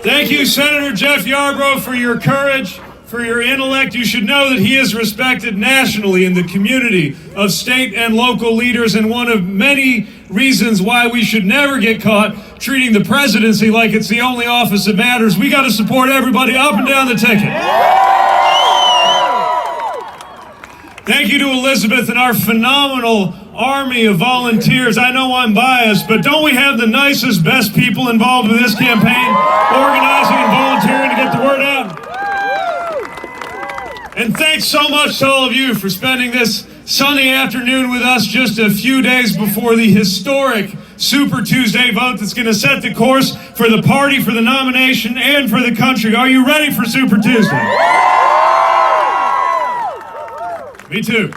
Thank you, Senator Jeff Yarbrough, for your courage, for your intellect. You should know that he is respected nationally in the community of state and local leaders, and one of many reasons why we should never get caught treating the presidency like it's the only office that matters. We got to support everybody up and down the ticket. Thank you to Elizabeth and our phenomenal army of volunteers. I know I'm biased, but don't we have the nicest, best people involved in this campaign, organizing and volunteering to get the word out? And thanks so much to all of you for spending this sunny afternoon with us just a few days before the historic Super Tuesday vote that's going to set the course for the party, for the nomination, and for the country. Are you ready for Super Tuesday? Me too.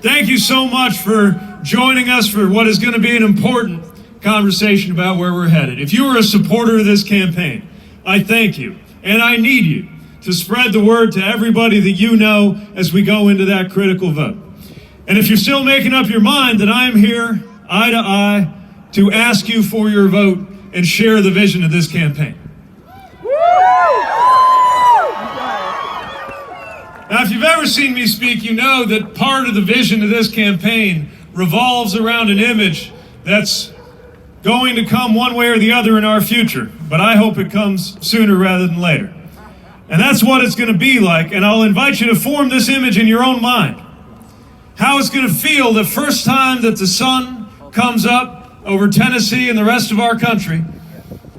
Thank you so much for joining us for what is going to be an important conversation about where we're headed. If you are a supporter of this campaign, I thank you, and I need you to spread the word to everybody that you know as we go into that critical vote. And if you're still making up your mind, then I am here, eye to eye, to ask you for your vote and share the vision of this campaign. Now, if you've ever seen me speak, you know that part of the vision of this campaign revolves around an image that's going to come one way or the other in our future, but I hope it comes sooner rather than later. And that's what it's going to be like, and I'll invite you to form this image in your own mind. How it's going to feel the first time that the sun comes up over Tennessee and the rest of our country,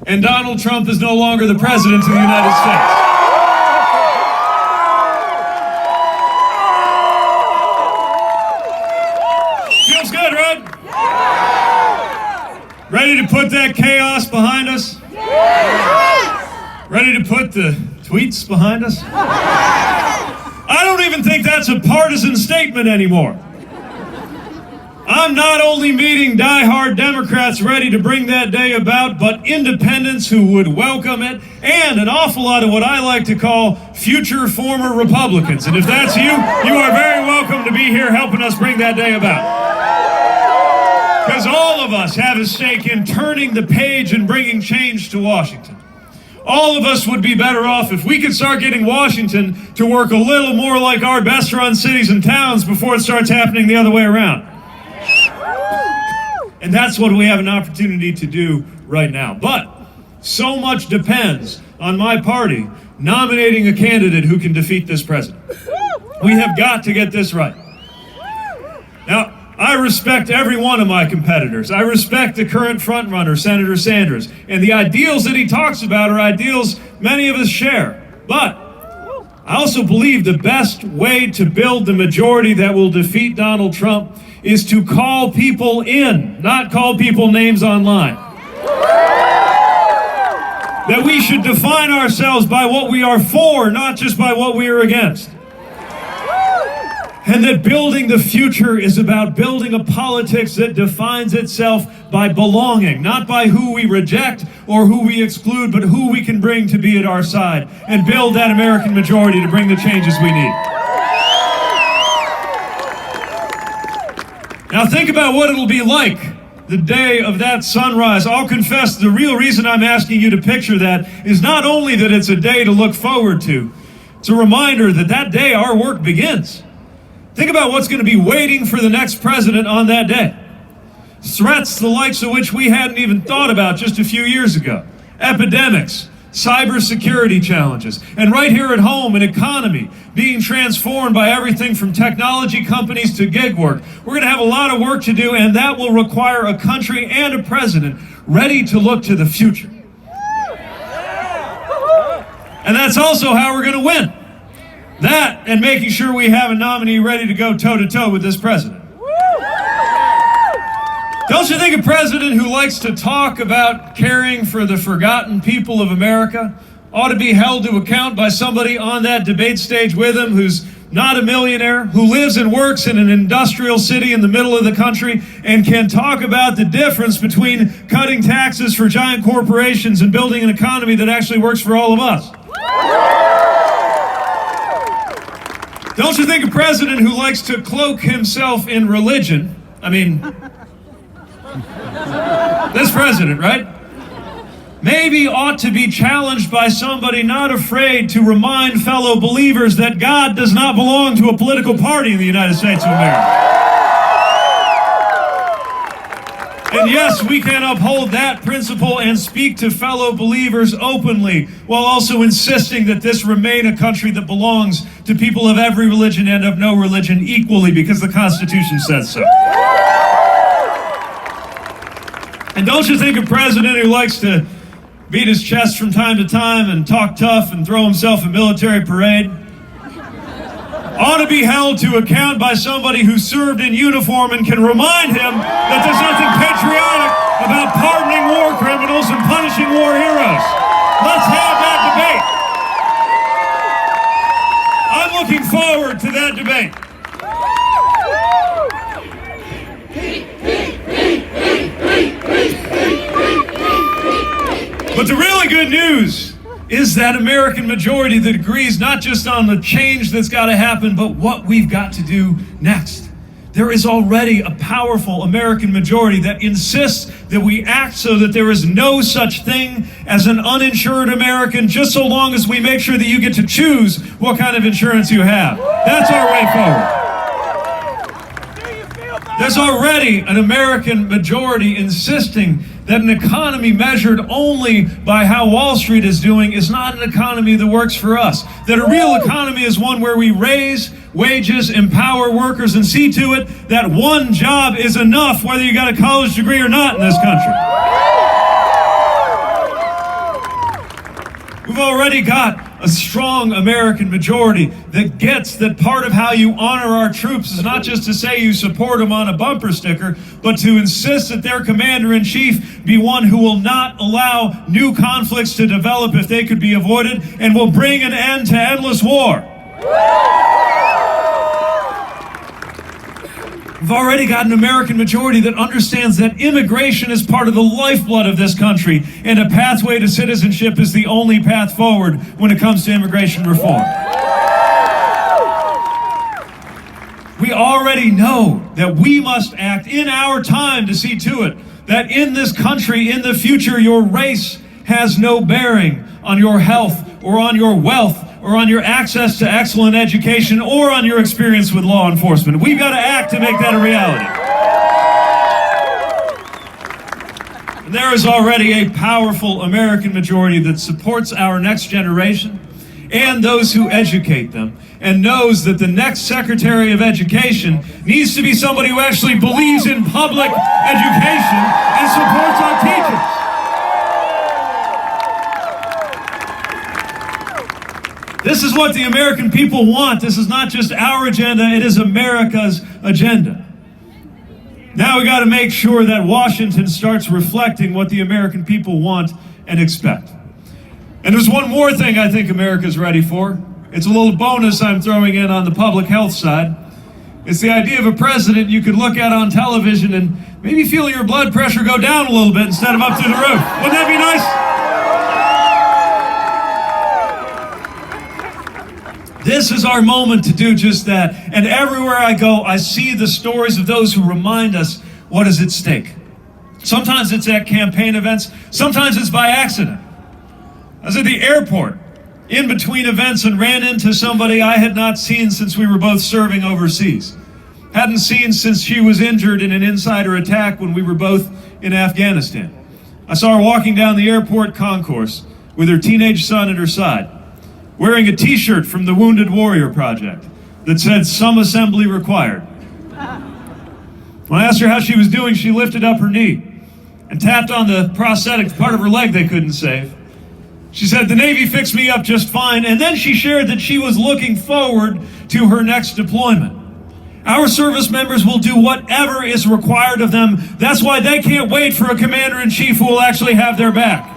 and Donald Trump is no longer the president of the United States. Feels good, right? Ready to put that chaos behind us? Ready to put the tweets behind us? I don't even think that's a partisan statement anymore. I'm not only meeting diehard Democrats ready to bring that day about, but independents who would welcome it, and an awful lot of what I like to call future former Republicans. And if that's you, you are very welcome to be here helping us bring that day about. Because all of us have a stake in turning the page and bringing change to Washington. All of us would be better off if we could start getting Washington to work a little more like our best-run cities and towns before it starts happening the other way around. And that's what we have an opportunity to do right now. But so much depends on my party nominating a candidate who can defeat this president. We have got to get this right. Now, I respect every one of my competitors. I respect the current frontrunner, Senator Sanders, and the ideals that he talks about are ideals many of us share. But I also believe the best way to build the majority that will defeat Donald Trump is to call people in, not call people names online. That we should define ourselves by what we are for, not just by what we are against. And that building the future is about building a politics that defines itself by belonging, not by who we reject or who we exclude, but who we can bring to be at our side and build that American majority to bring the changes we need. Now think about what it'll be like the day of that sunrise. I'll confess, the real reason I'm asking you to picture that is not only that it's a day to look forward to, it's a reminder that that day our work begins. Think about what's going to be waiting for the next president on that day. Threats the likes of which we hadn't even thought about just a few years ago. Epidemics, cybersecurity challenges, and right here at home, an economy being transformed by everything from technology companies to gig work. We're going to have a lot of work to do, and that will require a country and a president ready to look to the future. And that's also how we're going to win. That and making sure we have a nominee ready to go toe-to-toe with this president. Don't you think a president who likes to talk about caring for the forgotten people of America ought to be held to account by somebody on that debate stage with him who's not a millionaire, who lives and works in an industrial city in the middle of the country and can talk about the difference between cutting taxes for giant corporations and building an economy that actually works for all of us? Don't you think a president who likes to cloak himself in religion, I mean, this president, right? maybe ought to be challenged by somebody not afraid to remind fellow believers that God does not belong to a political party in the United States of America. And yes, we can uphold that principle and speak to fellow believers openly, while also insisting that this remain a country that belongs to people of every religion and of no religion equally, because the Constitution says so. And don't you think a president who likes to beat his chest from time to time and talk tough and throw himself a military parade ought to be held to account by somebody who served in uniform and can remind him that there's nothing patriotic about pardoning war criminals and punishing war heroes? Let's have that debate. I'm looking forward to that debate. But the really good news is that American majority that agrees not just on the change that's got to happen, but what we've got to do next. There is already a powerful American majority that insists that we act so that there is no such thing as an uninsured American, just so long as we make sure that you get to choose what kind of insurance you have. That's our way forward. There's already an American majority insisting that an economy measured only by how Wall Street is doing is not an economy that works for us. That a real economy is one where we raise wages, empower workers, and see to it that one job is enough, whether you got a college degree or not in this country. We've already got a strong American majority that gets that part of how you honor our troops is not just to say you support them on a bumper sticker, but to insist that their commander-in-chief be one who will not allow new conflicts to develop if they could be avoided, and will bring an end to endless war. We've already got an American majority that understands that immigration is part of the lifeblood of this country, and a pathway to citizenship is the only path forward when it comes to immigration reform. We already know that we must act in our time to see to it that in this country, in the future, your race has no bearing on your health or on your wealth or on your access to excellent education, or on your experience with law enforcement. We've got to act to make that a reality. And there is already a powerful American majority that supports our next generation and those who educate them, and knows that the next Secretary of Education needs to be somebody who actually believes in public education and supports our teachers. This is what the American people want. This is not just our agenda, it is America's agenda. Now we got to make sure that Washington starts reflecting what the American people want and expect. And there's one more thing I think America's ready for. It's a little bonus I'm throwing in on the public health side. It's the idea of a president you could look at on television and maybe feel your blood pressure go down a little bit instead of up through the roof. Wouldn't that be nice? This is our moment to do just that. And everywhere I go, I see the stories of those who remind us what is at stake. Sometimes it's at campaign events. Sometimes it's by accident. I was at the airport in between events and ran into somebody I had not seen since we were both serving overseas. Hadn't seen since she was injured in an insider attack when we were both in Afghanistan. I saw her walking down the airport concourse with her teenage son at her side, wearing a t-shirt from the Wounded Warrior Project that said, "Some assembly required." When I asked her how she was doing, she lifted up her knee and tapped on the prosthetic part of her leg they couldn't save. She said, "The Navy fixed me up just fine," and then she shared that she was looking forward to her next deployment. Our service members will do whatever is required of them. That's why they can't wait for a commander-in-chief who will actually have their back.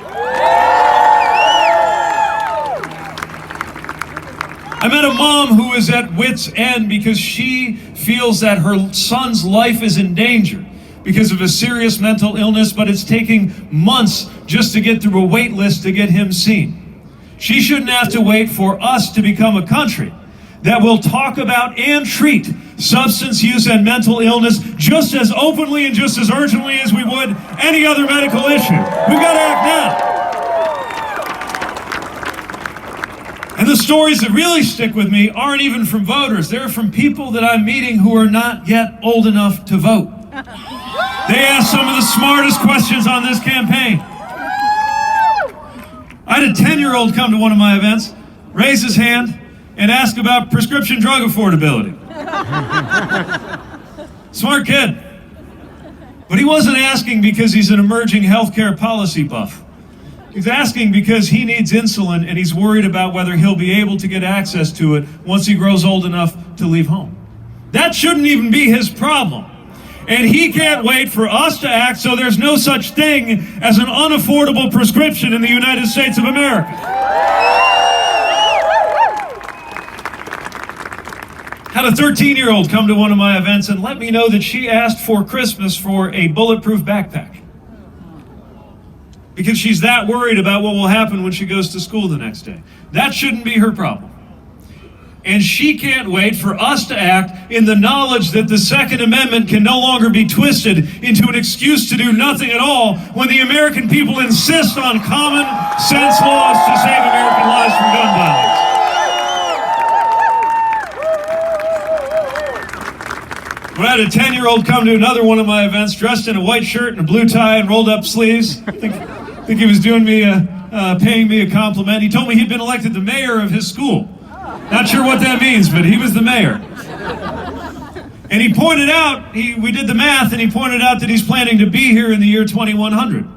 I met a mom who is at wit's end because she feels that her son's life is in danger because of a serious mental illness, but it's taking months just to get through a wait list to get him seen. She shouldn't have to wait for us to become a country that will talk about and treat substance use and mental illness just as openly and just as urgently as we would any other medical issue. We've got to act now. stories that really stick with me aren't even from voters. They're from people that I'm meeting who are not yet old enough to vote. They ask some of the smartest questions on this campaign. I had a 10-year-old come to one of my events, raise his hand, and ask about prescription drug affordability. Smart kid. But he wasn't asking because he's an emerging healthcare policy buff. He's asking because he needs insulin and he's worried about whether he'll be able to get access to it once he grows old enough to leave home. That shouldn't even be his problem. And he can't wait for us to act so there's no such thing as an unaffordable prescription in the United States of America. Had a 13-year-old come to one of my events and let me know that she asked for Christmas for a bulletproof backpack, because she's that worried about what will happen when she goes to school the next day. That shouldn't be her problem. And she can't wait for us to act in the knowledge that the Second Amendment can no longer be twisted into an excuse to do nothing at all when the American people insist on common sense laws to save American lives from gun violence. When I had a 10-year-old come to another one of my events dressed in a white shirt and a blue tie and rolled up sleeves, I think he was doing me paying me a compliment. He told me he'd been elected the mayor of his school. Not sure what that means, but he was the mayor. And he pointed out, we did the math, and he pointed out that he's planning to be here in the year 2100.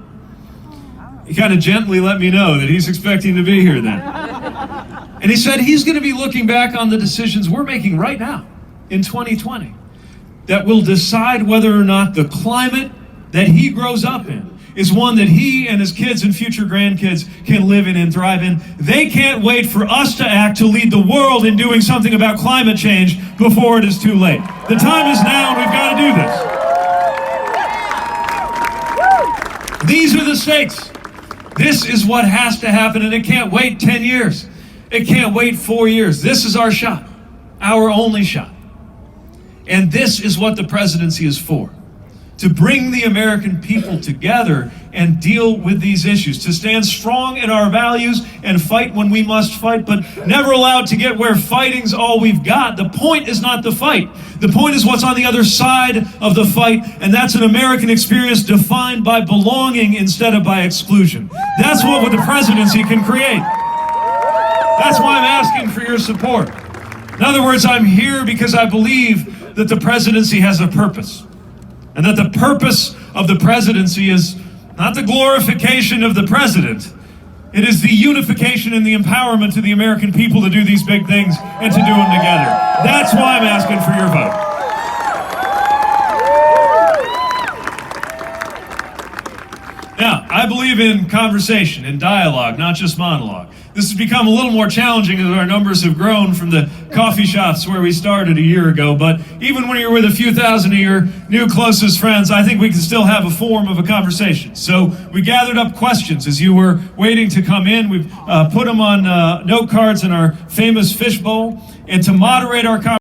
He kind of gently let me know that he's expecting to be here then. And he said he's going to be looking back on the decisions we're making right now in 2020 that will decide whether or not the climate that he grows up in is one that he and his kids and future grandkids can live in and thrive in. They can't wait for us to act to lead the world in doing something about climate change before it is too late. The time is now, and we've got to do this. These are the stakes. This is what has to happen, and it can't wait 10 years. It can't wait 4 years. This is our shot, our only shot. And this is what the presidency is for. To bring the American people together and deal with these issues, to stand strong in our values and fight when we must fight, but never allowed to get where fighting's all we've got. The point is not the fight. The point is what's on the other side of the fight, and that's an American experience defined by belonging instead of by exclusion. That's what the presidency can create. That's why I'm asking for your support. In other words, I'm here because I believe that the presidency has a purpose. And that the purpose of the presidency is not the glorification of the president. It is the unification and the empowerment of the American people to do these big things and to do them together. That's why I'm asking for your vote. Now, I believe in conversation, in dialogue, not just monologue. This has become a little more challenging as our numbers have grown from the coffee shops where we started a year ago. But even when you're with a few thousand of your new closest friends, I think we can still have a form of a conversation. So we gathered up questions as you were waiting to come in. We've put them on note cards in our famous fishbowl. And to moderate our conversation,